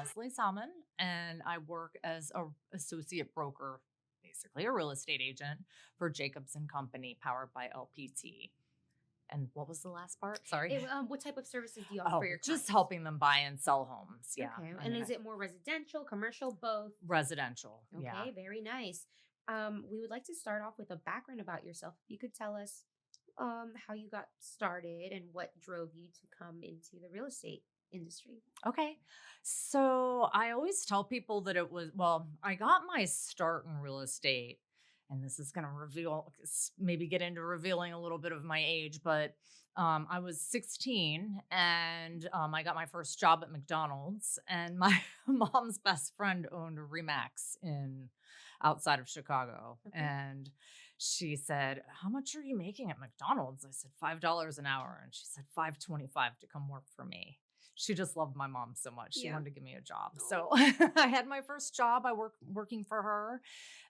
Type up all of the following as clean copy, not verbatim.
Lesley Salman, and I work as a associate broker, basically a real estate agent for Jacobson Company, powered by LPT. And what was the last part? Sorry. What type of services do you offer Oh, for your just clients? helping them buy and sell homes. Yeah. Okay. I And mean, is it more residential, commercial, both? residential. Yeah. Okay, very nice. We would like to start off with a background about yourself. If you could tell us how you got started and what drove you to come into the real estate industry. Okay. So I always tell people that I got my start in real estate, and this is going to maybe get into revealing a little bit of my age, but I was 16 and I got my first job at McDonald's, and my mom's best friend owned a Remax in outside of Chicago. Okay. And she said, "How much are you making at McDonald's?" I said, $5 an hour. And she said, $5.25 to come work for me. She just loved my mom so much. She Yeah. wanted to give me a job. Oh. So I had my first job. I working for her.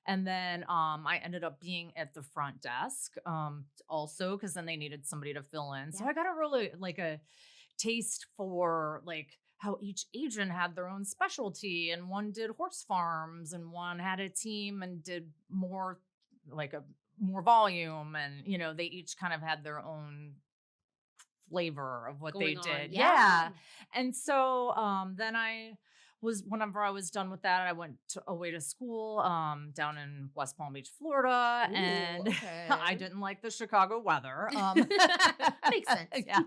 And then I ended up being at the front desk also because then they needed somebody to fill in. So Yeah. I got a really like a taste for like how each agent had their own specialty, and one did horse farms and one had a team and did more like a more volume, and they each kind of had their own flavor of what they Going on. did. Yeah. Yeah. And so whenever I was done with that, I went away to school down in West Palm Beach, Florida. Ooh, And okay. I didn't like the Chicago weather. Makes sense. Yeah.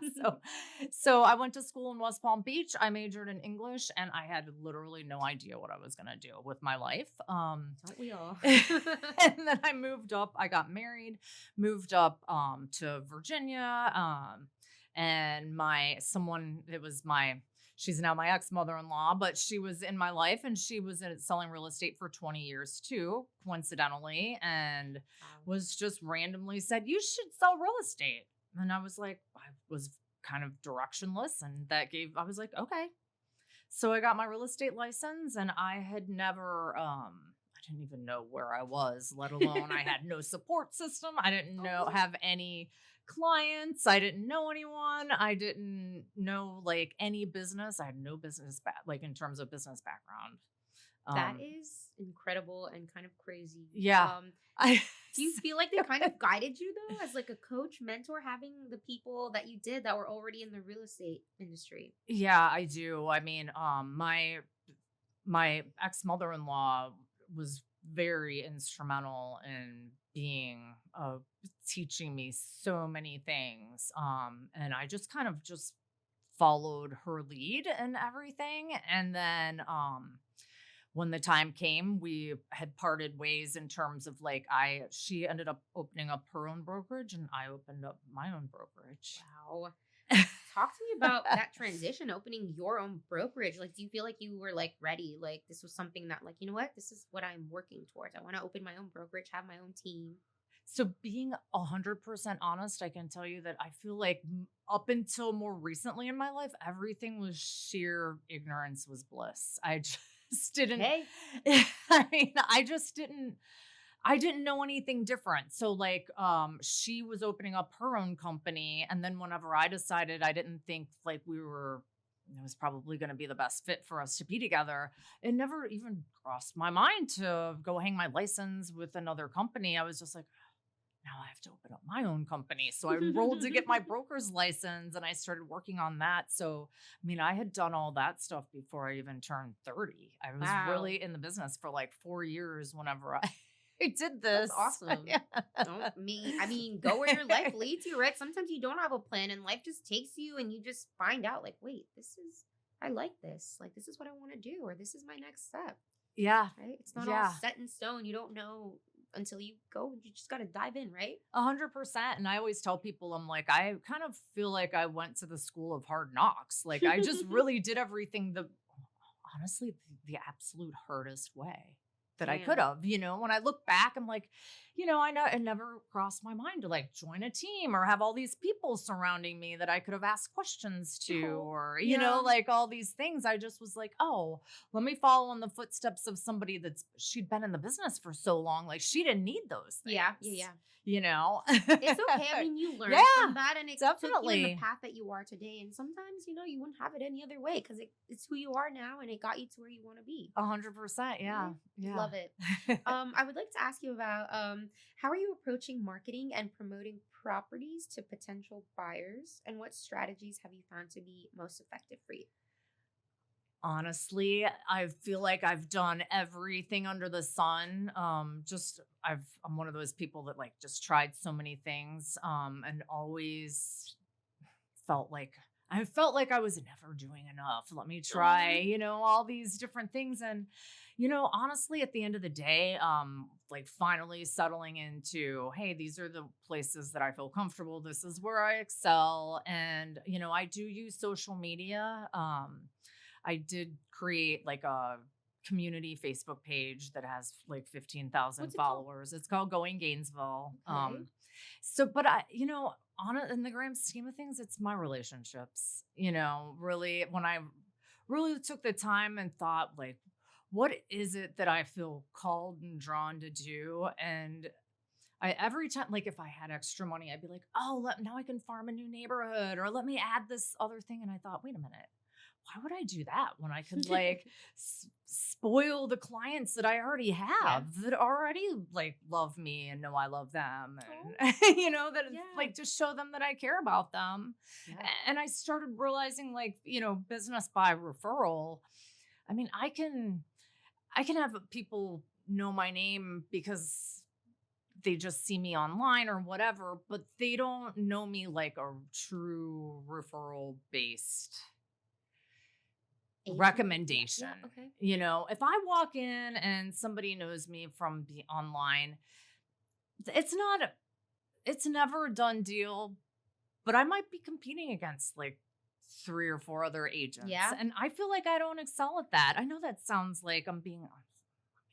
So I went to school in West Palm Beach. I majored in English, and I had literally no idea what I was going to do with my life. Don't we all? And then I moved up. I got married, moved up to Virginia. And she's now my ex-mother-in-law, but she was in my life, and she was selling real estate for 20 years too, coincidentally, and Wow. was just randomly said, "You should sell real estate." And I was like, I was kind of directionless, and I was like, okay. So I got my real estate license, and I had never, I didn't even know where I was, let alone I had no support system. I didn't have any clients. I didn't know anyone. I didn't know like any business. I had no business like in terms of business background. That is incredible and kind of crazy. Yeah. Do you feel like they kind of guided you though, as like a coach, mentor, having the people that you did that were already in the real estate industry? Yeah, I do. I mean, my ex-mother-in-law was very instrumental in teaching me so many things. And I just kind of just followed her lead and everything. And then when the time came, we had parted ways in terms of like she ended up opening up her own brokerage, and I opened up my own brokerage. Wow. Talk to me about that transition, opening your own brokerage. Like, do you feel like you were like ready? Like this was something that like, you know what, this is what I'm working towards. I want to open my own brokerage, have my own team. So being 100% honest, I can tell you that I feel like up until more recently in my life, everything was sheer ignorance was bliss. I just didn't, Hey. I mean, I didn't know anything different. So like, she was opening up her own company. And then whenever I decided, I didn't think like it was probably going to be the best fit for us to be together. It never even crossed my mind to go hang my license with another company. I was just like, now I have to open up my own company. So I enrolled to get my broker's license, and I started working on that. So, I mean, I had done all that stuff before I even turned 30. I was Wow. really in the business for like 4 years whenever I did this. That's awesome. Yeah. I mean, go where your life leads you, right? Sometimes you don't have a plan and life just takes you and you just find out like, wait, I like this. Like, this is what I want to do, or this is my next step. Yeah. Right? It's not all set in stone. You don't know until you go. You just got to dive in, right? 100%. And I always tell people, I'm like, I kind of feel like I went to the school of hard knocks. Like I just really did everything honestly, the absolute hardest way that I could have. When I look back, I'm like, I know it never crossed my mind to like join a team or have all these people surrounding me that I could have asked questions to, or, like all these things. I just was like, oh, let me follow in the footsteps of somebody she'd been in the business for so long. Like she didn't need those things. Yeah. you know? It's okay. I mean, you learned Yeah, from that and it took you in the definitely. path that you are today. And sometimes, you wouldn't have it any other way because it's who you are now and it got you to where you want to be. 100%. Yeah. Mhm. Yeah. Love it. I would like to ask you about how are you approaching marketing and promoting properties to potential buyers, and what strategies have you found to be most effective for you? Honestly, I feel like I've done everything under the sun. I'm one of those people that like just tried so many things and always felt like I felt like I was never doing enough. Let me try, Oh, all these different things. And, honestly, at the end of the day, like finally settling into, hey, these are the places that I feel comfortable. This is where I excel. And, I do use social media. I did create like a community Facebook page that has like 15,000 what's it called? followers. It's called Going Gainesville. Okay. But on it in the grand scheme of things, it's my relationships. Really, when I really took the time and thought, like, what is it that I feel called and drawn to do? And I every time, like, if I had extra money, I'd be like, oh, now I can farm a new neighborhood, or let me add this other thing. And I thought, wait a minute, why would I do that when I could like spoil the clients that I already Yeah. have that already like love me and know I love them Oh, and that it's yeah. like just show them that I care about them. Yeah. And I started realizing like, business by referral. I mean, I can have people know my name because they just see me online or whatever, but they don't know me like a true referral based Agent. Yeah. recommendation. Yeah. Okay. If I walk in and somebody knows me from the online, it's not it's never a done deal, but I might be competing against like 3 or 4 other agents. Yeah. And I feel like I don't excel at that. I know that sounds like maybe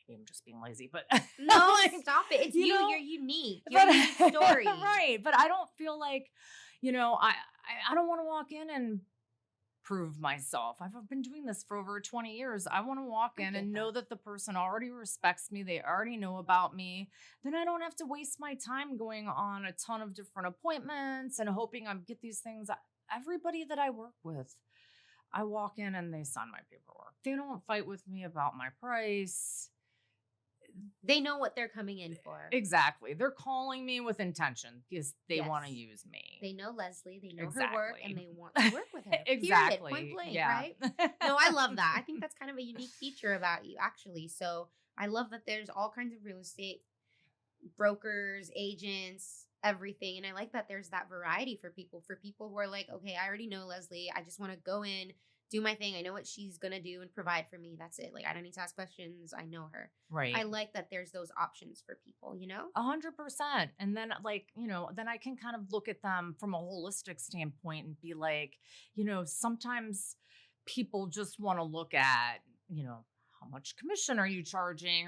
I'm just being lazy, but No, like, stop it. It's you you. know, You're unique. You're but a unique story. right. But I don't feel like, I don't want to walk in and prove myself. I've been doing this for over 20 years. I want to walk I in get and know that. that the person already respects me. They already know about me. Then I don't have to waste my time going on a ton of different appointments and hoping I get these things. Everybody that I work with, I walk in and they sign my paperwork. They don't fight with me about my price. They know what they're coming in for. Exactly. They're calling me with intention because they Yes. want to use me. They know Lesley, they know her work, and Exactly. they want to work with her. Period. Exactly. Point blank, Yeah. right? No, I love that. I think that's kind of a unique feature about you, actually. So I love that there's all kinds of real estate brokers, agents, everything. And I like that there's that variety for people who are like, okay, I already know Lesley. I just want to go in, do my thing. I know what she's going to do and provide for me. That's it. Like, I don't need to ask questions. I know her. Right. I like that there's those options for people. 100%. And then like, then I can kind of look at them from a holistic standpoint and be like, sometimes people just want to look at, how much commission are you charging?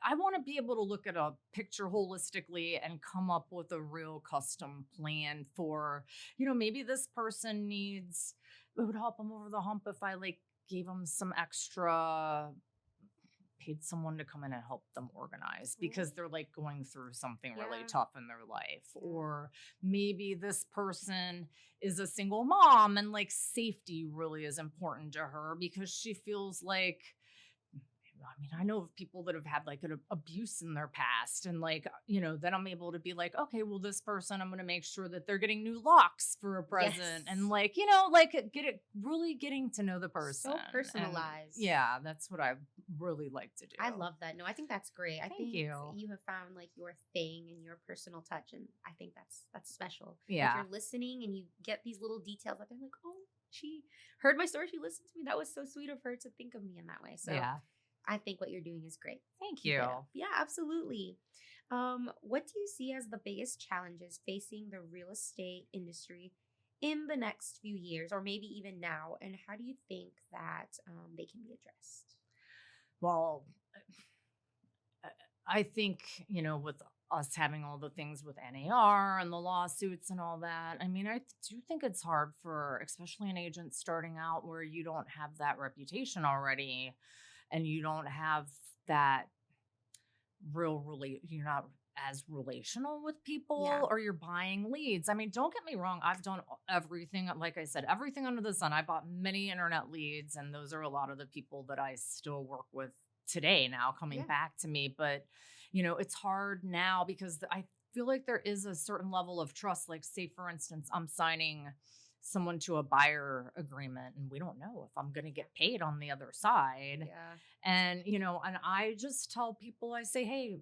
I want to be able to look at a picture holistically and come up with a real custom plan for, maybe this person needs, it would help them over the hump if I like gave them some extra, paid someone to come in and help them organize because they're like going through something really Yeah. tough in their life. Yeah. Or maybe this person is a single mom and like safety really is important to her because she feels like, I mean, I know of people that have had like an abuse in their past, and like, then I'm able to be like, okay, well, this person, I'm going to make sure that they're getting new locks for a present, Yes. and like, like really getting to know the person. So And personalized. yeah, that's what I really like to do. I love that. No, I think that's great. I Thank think you. you have found like your thing and your personal touch, and I think that's special. Like, Yeah. you're listening and you get these little details that they're like, oh, she heard my story. She listened to me. That was so sweet of her to think of me in that way. So Yeah. I think what you're doing is great. Thank Keep it you. up. Yeah, absolutely. What do you see as the biggest challenges facing the real estate industry in the next few years, or maybe even now? And how do you think that they can be addressed? Well, I think, with us having all the things with NAR and the lawsuits and all that, I mean, I do think it's hard for, especially an agent starting out where you don't have that reputation already and you don't have that you're not as relational with Yeah. people or you're buying leads. I mean, don't get me wrong. I've done everything, like I said, everything under the sun. I bought many internet leads, and those are a lot of the people that I still work with today now coming Yeah. back to me. But, it's hard now because I feel like there is a certain level of trust. Like, say, for instance, I'm signing someone to a buyer agreement and we don't know if I'm going to get paid on the other side. Yeah. And, and I just tell people, I say, hey,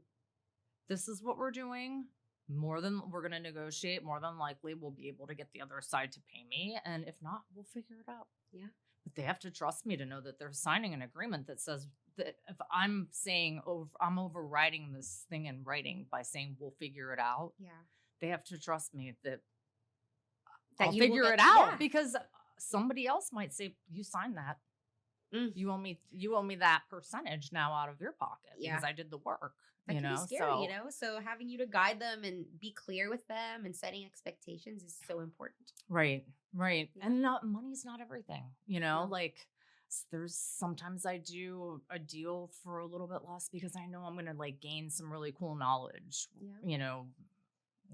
this is what we're doing. More than we're going to negotiate, more than likely we'll be able to get the other side to pay me. And if not, we'll figure it out. Yeah. But they have to trust me to know that they're signing an agreement that says that if I'm saying, I'm overriding this thing in writing by saying we'll figure it out, Yeah. they have to trust me that That I'll you will figure get- it out yeah. because somebody else might say, you signed that. Mm. You owe me that percentage now out of your pocket Yeah. because I did the work. That can be scary, So, So having you to guide them and be clear with them and setting expectations is so important. Right. Yeah. And money's not everything, No. like there's sometimes I do a deal for a little bit less because I know I'm going to like gain some really cool knowledge, Yeah.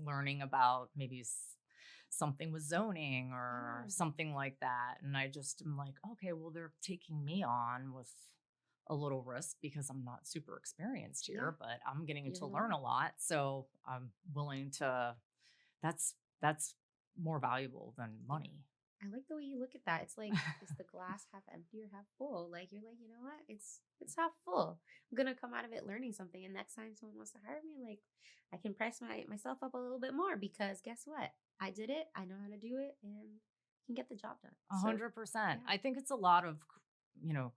Learning about maybe something with zoning or Yeah. something like that. And I just am like, okay, well, they're taking me on with a little risk because I'm not super experienced here, Yeah. but I'm getting You're to gonna learn learn. a lot. So I'm willing to, that's more valuable than money. I like the way you look at that. It's like, is the glass half empty or half full? Like you're like, you know what? It's half full. I'm gonna come out of it learning something. And next time someone wants to hire me, like I can price myself up a little bit more because guess what? I did it. I know how to do it, and can get the job done. 100%. yeah. I think it's a lot of,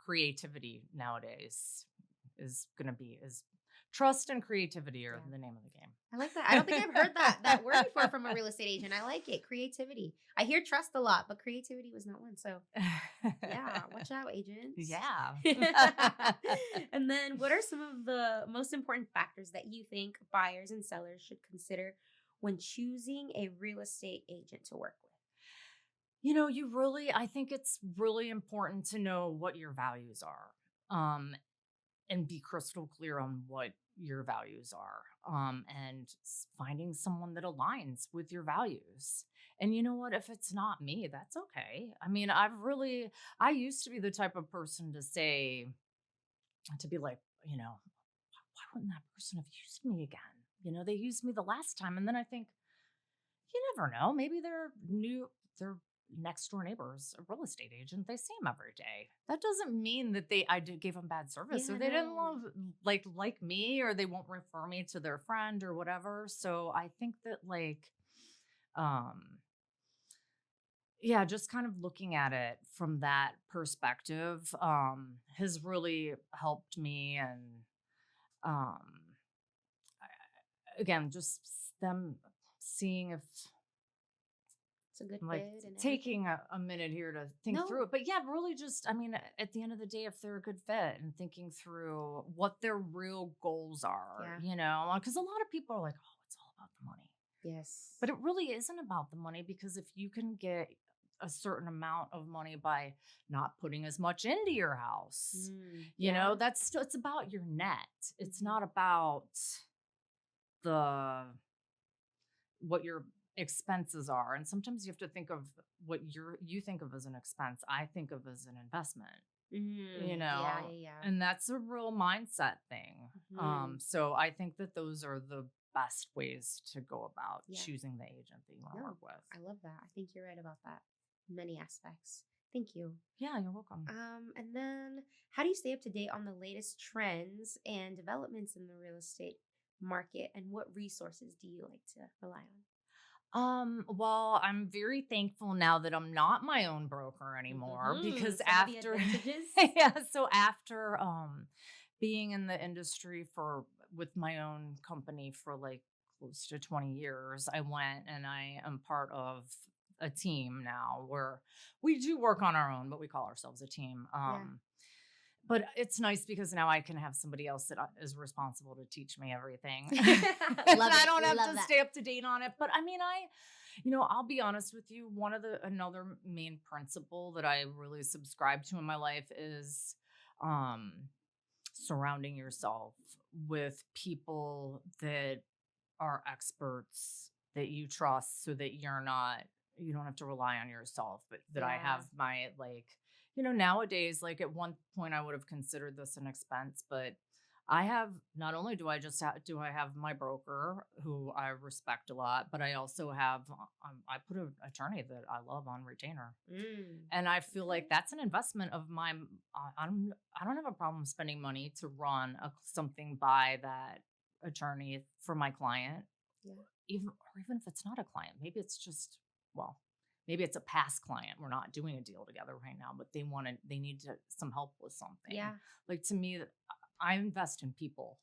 creativity nowadays is going to be is trust and creativity are Yeah. the name of the game. I like that. I don't think I've heard that word before from a real estate agent. I like it. Creativity. I hear trust a lot, but creativity was not one. So yeah, watch out, agents. Yeah. And then what are some of the most important factors that you think buyers and sellers should consider when choosing a real estate agent to work with? I think it's really important to know what your values are. And be crystal clear on what your values are. And finding someone that aligns with your values. And you know what? If it's not me, that's okay. I mean, I used to be the type of person to be like, why wouldn't that person have used me again? They used me the last time. And then I think, you never know. Maybe they're next door neighbors, a real estate agent. They see him every day. That doesn't mean that gave them bad service Yeah, or they didn't no. love like me or they won't refer me to their friend or whatever. So I think that um yeah, just kind of looking at it from that perspective has really helped me. And um again, just them seeing if It's a good like fit and taking everything. a minute here to think No. through it. But yeah, really just, I mean, at the end of the day, if they're a good fit and thinking through what their real goals are, Yeah. because a lot of people are like, oh, it's all about the money. Yes. But it really isn't about the money because if you can get a certain amount of money by not putting as much into your house, Yeah. that's still, it's about your net. It's Mhm. not about the what your expenses are. And sometimes you have to think of what you think of as an expense. I think of as an investment, Yeah. and that's a real mindset thing. Mhm. So I think that those are the best ways to go about Yeah. choosing the agent that you want to No, work with. I love that. I think you're right about that. In many aspects. Thank you. Yeah, you're welcome. And then how do you stay up to date on the latest trends and developments in the real estate market, and what resources do you like to rely on? Well, I'm very thankful now that I'm not my own broker anymore because Some of the after advantages. yeah, so after being in the industry with my own company for like close to 20 years, I went and I am part of a team now where we do work on our own, but we call ourselves a team. Yeah. But it's nice because now I can have somebody else that is responsible to teach me everything. Love And I it. don't have Love to that. stay up to date on it. But I mean, I'll be honest with you. Another main principle that I really subscribe to in my life is um, surrounding yourself with people that are experts that you trust so that you don't have to rely on yourself, but that I Yeah. have my like, nowadays, like at one point I would have considered this an expense, but I have not only do I have my broker who I respect a lot, but I also have I put an attorney that I love on retainer. Mm. And I feel like Okay. that's an investment of my I don't have a problem spending money to run something by that attorney for my client, Yeah. even if it's not a client. Maybe it's just, well, maybe it's a past client. We're not doing a deal together right now, but they need some help with something. Yeah. Like to me, I invest in people.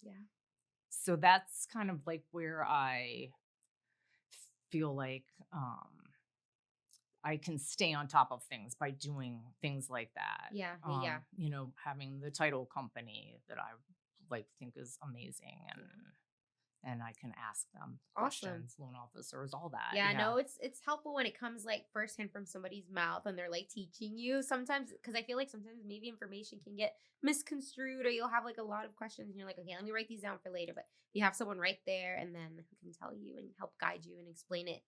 Yeah. So that's kind of like where I feel like I can stay on top of things by doing things like that. Yeah. Yeah. Yeah. Having the title company that I like think is amazing, and I can ask them Awesome. questions, loan officers, all that. Yeah, Yeah. no, it's helpful when it comes like firsthand from somebody's mouth and they're like teaching you sometimes because I feel like sometimes maybe information can get misconstrued or you'll have like a lot of questions and you're like, okay, let me write these down for later. But you have someone right there and then who can tell you and help guide you and explain it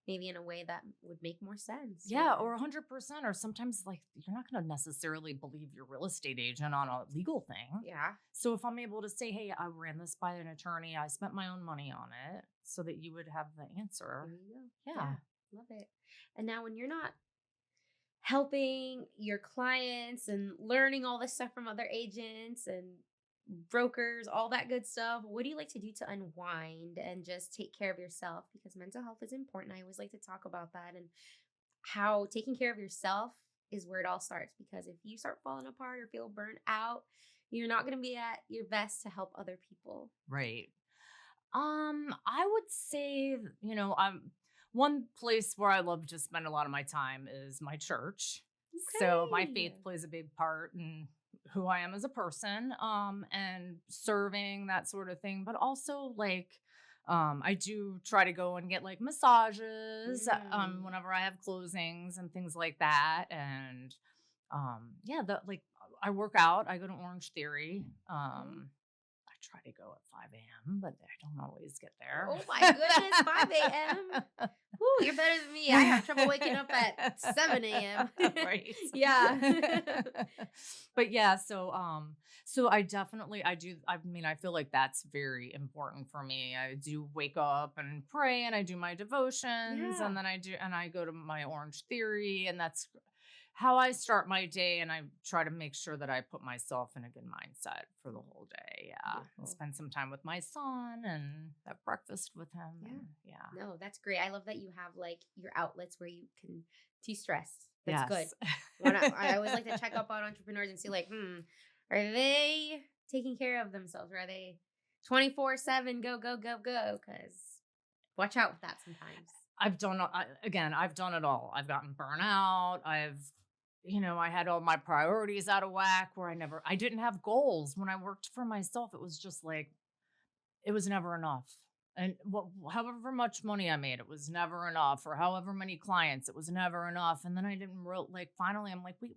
maybe in a way that would make more sense. Yeah, or 100%. Or sometimes, like, you're not going to necessarily believe your real estate agent on a legal thing. Yeah. So if I'm able to say, hey, I ran this by an attorney, I spent my own money on it so that you would have the answer. There you go. Yeah. Love it. And now when you're not helping your clients and learning all this stuff from other agents and brokers, all that good stuff. What do you like to do to unwind and just take care of yourself? Because mental health is important. I always like to talk about that and how taking care of yourself is where it all starts. Because if you start falling apart or feel burnt out, you're not going to be at your best to help other people. Right. I would say, one place where I love to spend a lot of my time is my church. So my Okay. faith plays a big part in who I am as a person, and serving, that sort of thing. But also like, I do try to go and get like massages, Mm. whenever I have closings and things like that. And yeah, I work out. I go to Orange Theory. Okay. I try to go at 5 a.m., but I don't always get there. Oh my goodness, 5 a.m. Woo, you're better than me. I have trouble waking up at 7 a.m. Right. Yeah. But yeah, so I mean, I feel like that's very important for me. I do wake up and pray and I do my devotions, Yeah. and then I go to my Orange Theory, and that's how I start my day, and I try to make sure that I put myself in a good mindset for the whole day. Yeah. And Beautiful. spend some time with my son and have breakfast with him. Yeah. And yeah. No, that's great. I love that you have like your outlets where you can de-stress. That's good. Yes. I always like to check up on entrepreneurs and see like, are they taking care of themselves? Or are they 24/7 go, go, go, go? Because watch out with that sometimes. I've done it all. I've gotten burnout. I had all my priorities out of whack where I didn't have goals. When I worked for myself, it was just like, it was never enough. And however much money I made, it was never enough. Or however many clients, it was never enough. And then I didn't finally, I'm like, wait,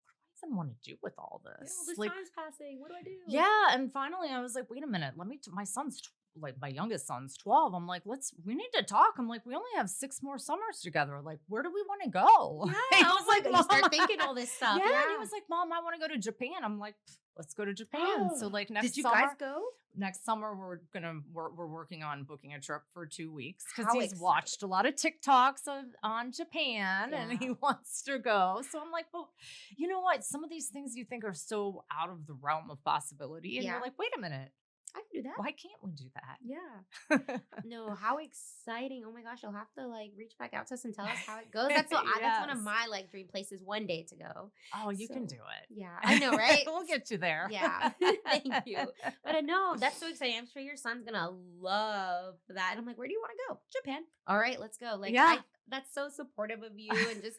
what do I even want to do with all Yeah, this? all this Like, time's passing. What do I do? yeah. And finally I was like, wait a minute, my like my youngest son's 12. I'm like, we need to talk. I'm like, we only have 6 more summers together. Like, where do we want to go? Yeah, He I was was like, you Mom, start thinking all this stuff. yeah. Yeah. And he was like, Mom, I want to go to Japan. I'm like, let's go to Japan. So like Did you guys go? next summer we're working on booking a trip for 2 weeks because How he's exciting. watched a lot of TikToks on Japan, and he Yeah. wants to go. So I'm like, well, you know what? Some of these things you think are so out of the realm of possibility, and Yeah. you're like, wait a minute, I can do that. why can't we do that? Yeah. No, how exciting. Oh my gosh, you'll have to like reach back out to us and tell us how it goes. That's that's one of Yes. my like dream places one day to go. Oh, you can So, do it. yeah, I know, right? We'll get you there. Yeah. Thank you. But I know that's so exciting. I'm sure your son's gonna love that. And I'm like, where do you want to go? Japan. All right, let's go. Like, Yeah. that's so supportive of you and just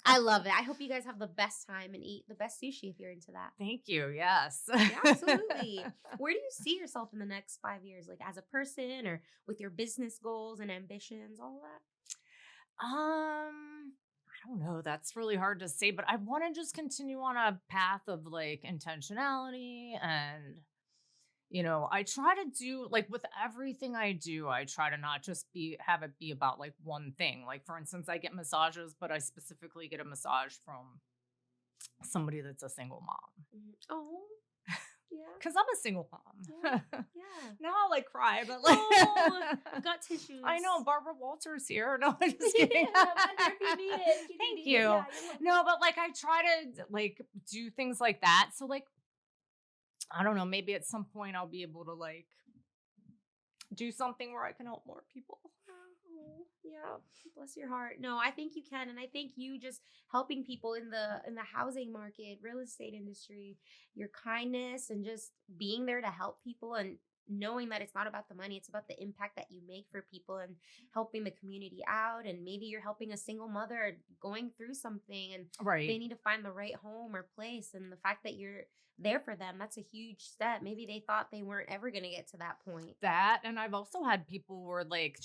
I love it. I hope you guys have the best time and eat the best sushi if you're into that. Thank you. Yes. Yeah, absolutely. Where do you see yourself in the next 5 years, like as a person or with your business goals and ambitions, all that? I don't know. That's really hard to say, but I want to just continue on a path of like intentionality and I try to do like with everything I do, I try to not just have it be about like one thing. Like for instance, I get massages, but I specifically get a massage from somebody that's a single mom. Oh, yeah. Because I'm a single Yeah. mom. Yeah. Now I'll like cry, but like Oh, I've got tissues. I know Barbara Walters here. No, I'm just kidding. I'm here if you need it. If you Thank need you. it. Yeah, you're No, but like I try to like do things like that. So like I don't know, maybe at some point I'll be able to like do something where I can help more people. Oh, yeah, bless your heart. No, I think you can, and I think you just helping people in the housing market, real estate industry, your kindness, and just being there to help people, and knowing that it's not about the money, it's about the impact that you make for people and helping the community out. And maybe you're helping a single mother going through something, and they Right. need to find the right home or place. And the fact that you're there for them, that's a huge step. Maybe they thought they weren't ever going to get to that point. That and I've also had people where like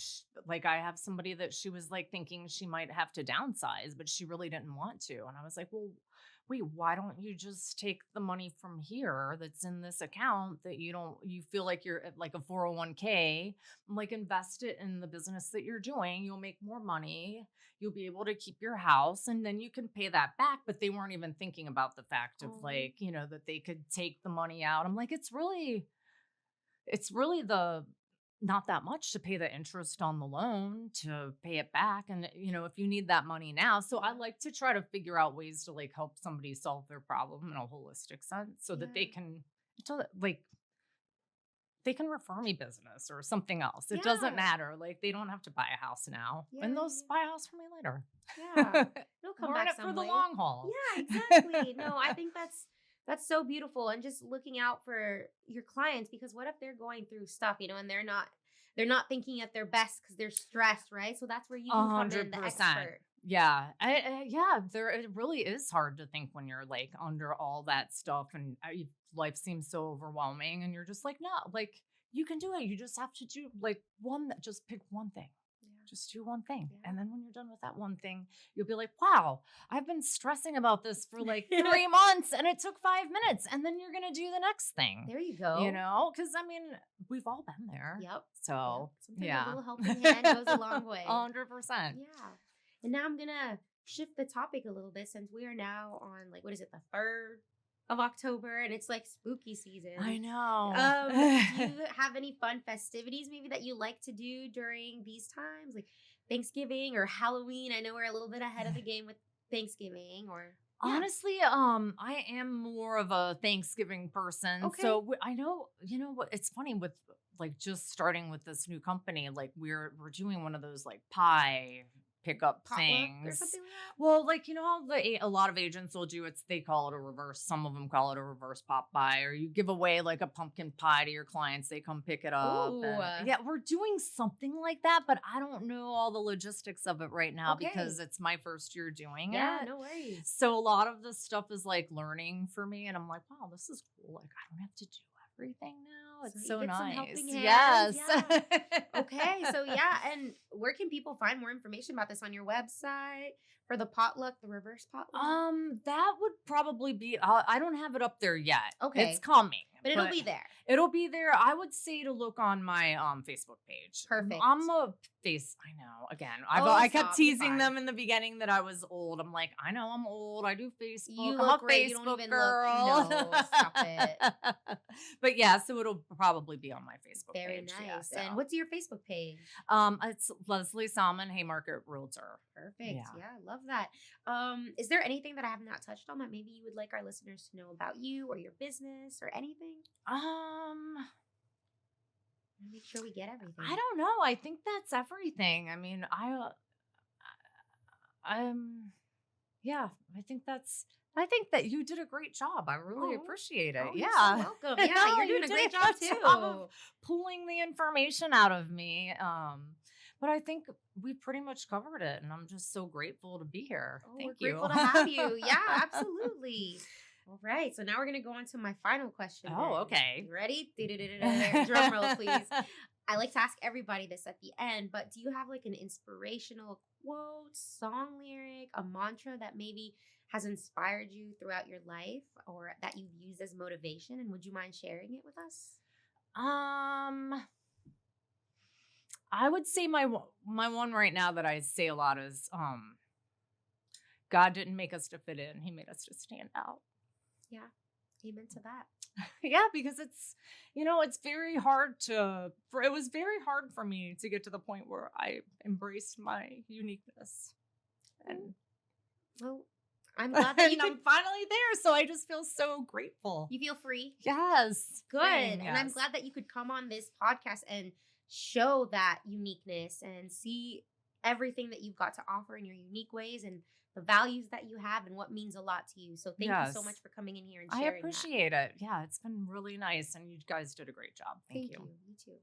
I have somebody that she was like thinking she might have to downsize, but she really didn't want to. And I was like, well, wait, why don't you just take the money from here that's in this account that you feel like you're at like a 401k, like invest it in the business that you're doing. You'll make more money. You'll be able to keep your house and then you can pay that back. But they weren't even thinking about the fact of Oh, like, that they could take the money out. I'm like, it's really the not that much to pay the interest on the loan to pay it back. And, if you need that money now. So I like to try to figure out ways to like help somebody solve their problem in a holistic sense so that yeah. like, they can refer me business or something else. It doesn't Yeah. matter. Like they don't have to buy a house now Yeah. and they'll buy a house from me later. Yeah. It'll come We're in back it for some the way. long haul. Yeah, exactly. No, I think that's so beautiful, and just looking out for your clients, because what if they're going through stuff, and they're not thinking at their best because they're stressed, right? So that's where you can come in, the 100%. expert. Yeah. Yeah. It really is hard to think when you're like under all that stuff and life seems so overwhelming and you're just like, no, like you can do it. You just have to do like just pick one thing. Yeah. Just do one thing. Yeah. And then when you're done with that one thing, you'll be like, wow, I've been stressing about this for like 3 months and it took 5 minutes. And then you're going to do the next thing. There you go. Because I mean, we've all been there. Yep. So, Sometimes yeah. a little helping hand goes a long way. 100%. Yeah. And now I'm gonna shift the topic a little bit, since we are now on, like, what is it, the 3rd of October, and it's like spooky season. I know. Do you have any fun festivities maybe that you like to do during these times, like Thanksgiving or Halloween? I know we're a little bit ahead of the game with Thanksgiving, or Honestly, I am more of a Thanksgiving person. Okay. So I know, what it's funny with like just starting with this new company, like we're doing one of those like pie pickup potluck or things. something like that. Well, like how a lot of agents will do they call it a reverse. Some of them call it a reverse pop by, or you give away like a pumpkin pie to your clients. They come pick it up. Ooh. Yeah, we're doing something like that, but I don't know all the logistics of it right now Okay. because it's my first year doing Yeah, it. no worries. So a lot of this stuff is like learning for me, and I'm like, wow, this is cool. Like I don't have to do everything now. It's So so you get some nice. helping Yes. hands, Okay, so yeah, and where can people find more information about this? On your website for the potluck, the reverse potluck? That would probably be. I don't have it up there yet. Okay. It's coming, but it'll be there. It'll be there. I would say to look on my Facebook page. Perfect. I'm a face. I know. Again, I kept teasing them in the beginning that I was old. I'm like, I know I'm old. I do Facebook. You I'm look a great. Facebook You don't even girl. look. No, stop it. But yeah, so it'll probably be on my Facebook Very page. nice. Yeah, And so. what's your Facebook page? It's Lesley Salman, Haymarket Realtor. Perfect. Yeah. Yeah, I love that. Is there anything that I have not touched on that maybe you would like our listeners to know about you or your business or anything? Make sure we get everything. I don't know. I think that's everything. I mean, yeah, I think that you did a great job. I really appreciate it. You're Yeah. so welcome. Yeah, you're doing a great job too. Of pulling the information out of me. But I think we pretty much covered it, and I'm just so grateful to be here. Oh, Thank we're you. grateful to have you. Yeah, absolutely. All right, so now we're gonna go on to my final question. Oh, then. okay. You ready? Drum roll, please. I like to ask everybody this at the end, but do you have like an inspirational quote, song lyric, a mantra that maybe has inspired you throughout your life or that you've used as motivation? And would you mind sharing it with us? Um, I would say my one right now that I say a lot is God didn't make us to fit in. He made us to stand out. Yeah. Amen to that. Yeah, because it's very hard it was very hard for me to get to the point where I embraced my uniqueness. And Well, I'm glad that I'm finally there, so I just feel so grateful. you feel free. Yes. Good. freeing, And I'm yes. glad that you could come on this podcast and show that uniqueness and see everything that you've got to offer in your unique ways and the values that you have and what means a lot to you. So thank you so Yes. much for coming in here and I sharing appreciate it. Yeah, it's been really nice, and you guys did a great job. Thank you. You too.